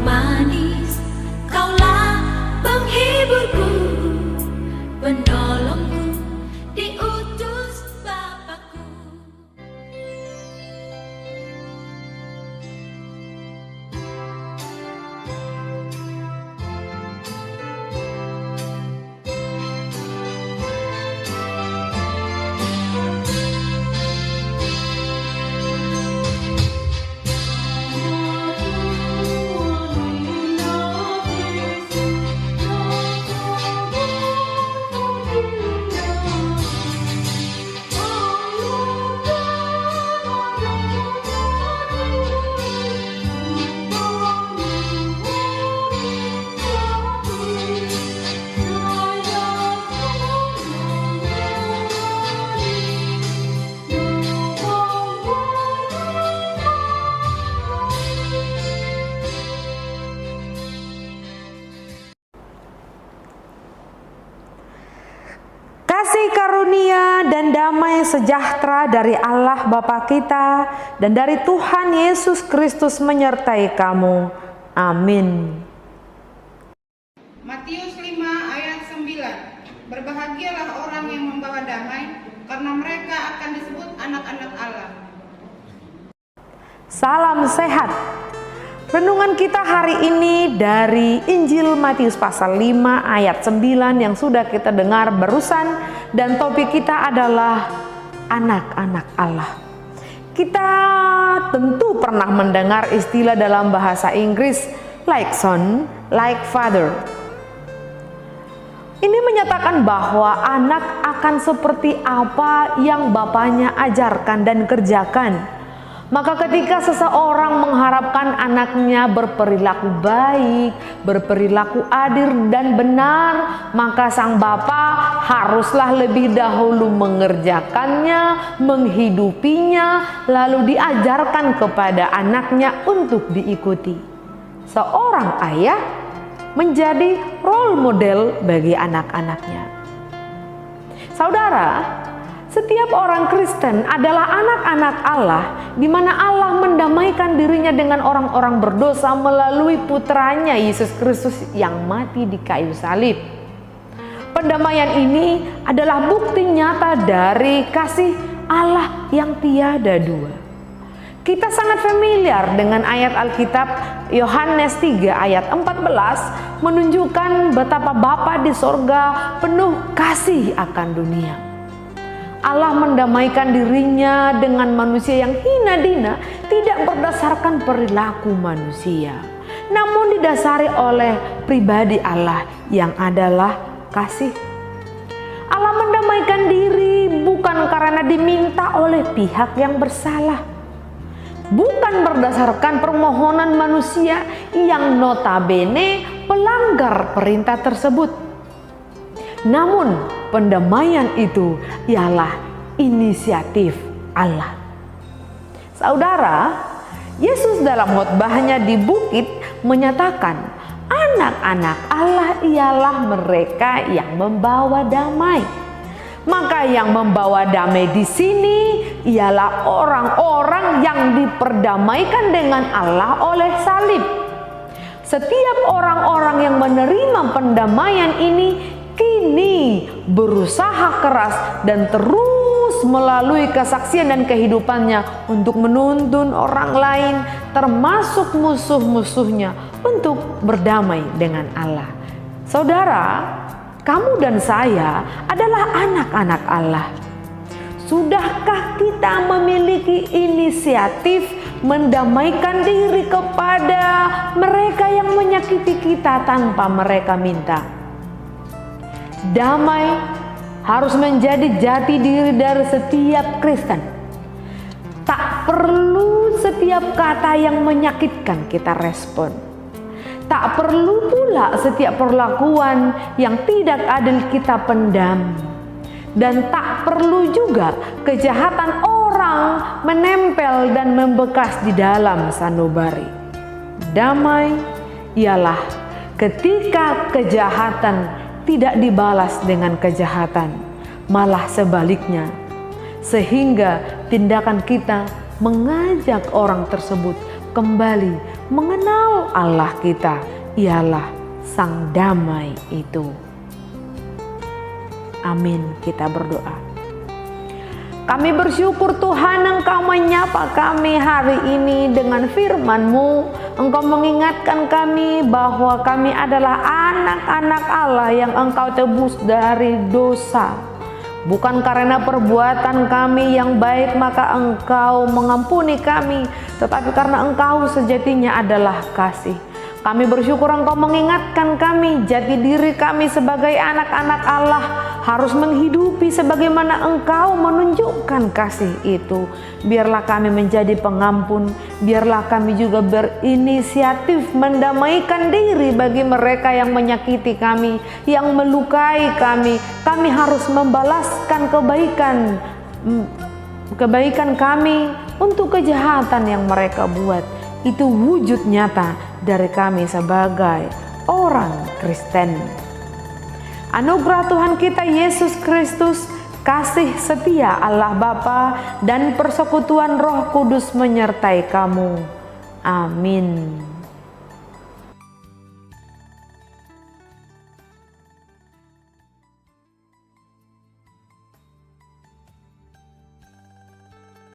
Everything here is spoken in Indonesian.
manis, kaulah penghiburku, penolongku, diutus Bapakku. Kasih karunia dan damai sejahtera dari Allah Bapa kita dan dari Tuhan Yesus Kristus menyertai kamu. Amin. Matius 5 ayat 9. Berbahagialah orang yang membawa damai, karena mereka akan disebut anak-anak Allah. Salam sehat. Renungan kita hari ini dari Injil Matius pasal 5 ayat 9 yang sudah kita dengar barusan, dan topik kita adalah anak-anak Allah. Kita tentu pernah mendengar istilah dalam bahasa Inggris like son, like father. Ini menyatakan bahwa anak akan seperti apa yang bapaknya ajarkan dan kerjakan. Maka ketika seseorang mengharapkan anaknya berperilaku baik, berperilaku adil dan benar, maka sang bapa haruslah lebih dahulu mengerjakannya, menghidupinya, lalu diajarkan kepada anaknya untuk diikuti. Seorang ayah menjadi role model bagi anak-anaknya. Saudara, setiap orang Kristen adalah anak-anak Allah, di mana Allah mendamaikan dirinya dengan orang-orang berdosa melalui putranya Yesus Kristus yang mati di kayu salib. Pendamaian ini adalah bukti nyata dari kasih Allah yang tiada dua. Kita sangat familiar dengan ayat Alkitab Yohanes 3 ayat 14 menunjukkan betapa Bapa di sorga penuh kasih akan dunia. Allah mendamaikan dirinya dengan manusia yang hina dina, tidak berdasarkan perilaku manusia, namun didasari oleh pribadi Allah yang adalah kasih. Allah mendamaikan diri bukan karena diminta oleh pihak yang bersalah, bukan berdasarkan permohonan manusia yang notabene pelanggar perintah tersebut. Namun pendamaian itu ialah inisiatif Allah. Saudara, Yesus dalam khotbahnya di bukit menyatakan anak-anak Allah ialah mereka yang membawa damai. Maka yang membawa damai di sini ialah orang-orang yang diperdamaikan dengan Allah oleh salib. Setiap orang-orang yang menerima pendamaian ini kini berusaha keras dan terus melalui kesaksian dan kehidupannya untuk menuntun orang lain termasuk musuh-musuhnya untuk berdamai dengan Allah. Saudara, kamu dan saya adalah anak-anak Allah. Sudahkah kita memiliki inisiatif mendamaikan diri kepada mereka yang menyakiti kita tanpa mereka minta? Damai harus menjadi jati diri dari setiap Kristen. Tak perlu setiap kata yang menyakitkan kita respon. Tak perlu pula setiap perlakuan yang tidak adil kita pendam. Dan tak perlu juga kejahatan orang menempel dan membekas di dalam sanubari. Damai ialah ketika kejahatan tidak dibalas dengan kejahatan, malah sebaliknya, sehingga tindakan kita mengajak orang tersebut kembali mengenal Allah kita, ialah Sang Damai itu. Amin, kita berdoa. Kami bersyukur Tuhan, Engkau menyapa kami hari ini dengan firman-Mu. Engkau mengingatkan kami bahwa kami adalah anak-anak Allah yang Engkau tebus dari dosa. Bukan karena perbuatan kami yang baik maka Engkau mengampuni kami, tetapi karena Engkau sejatinya adalah kasih. Kami bersyukur Engkau mengingatkan kami, jati diri kami sebagai anak-anak Allah harus menghidupi sebagaimana Engkau menunjukkan kasih itu. Biarlah kami menjadi pengampun, biarlah kami juga berinisiatif mendamaikan diri bagi mereka yang menyakiti kami, yang melukai kami. Kami harus membalaskan kebaikan kami untuk kejahatan yang mereka buat. Itu wujud nyata dari kami sebagai orang Kristen. Anugerah Tuhan kita Yesus Kristus, kasih setia Allah Bapa, dan persekutuan Roh Kudus menyertai kamu. Amin.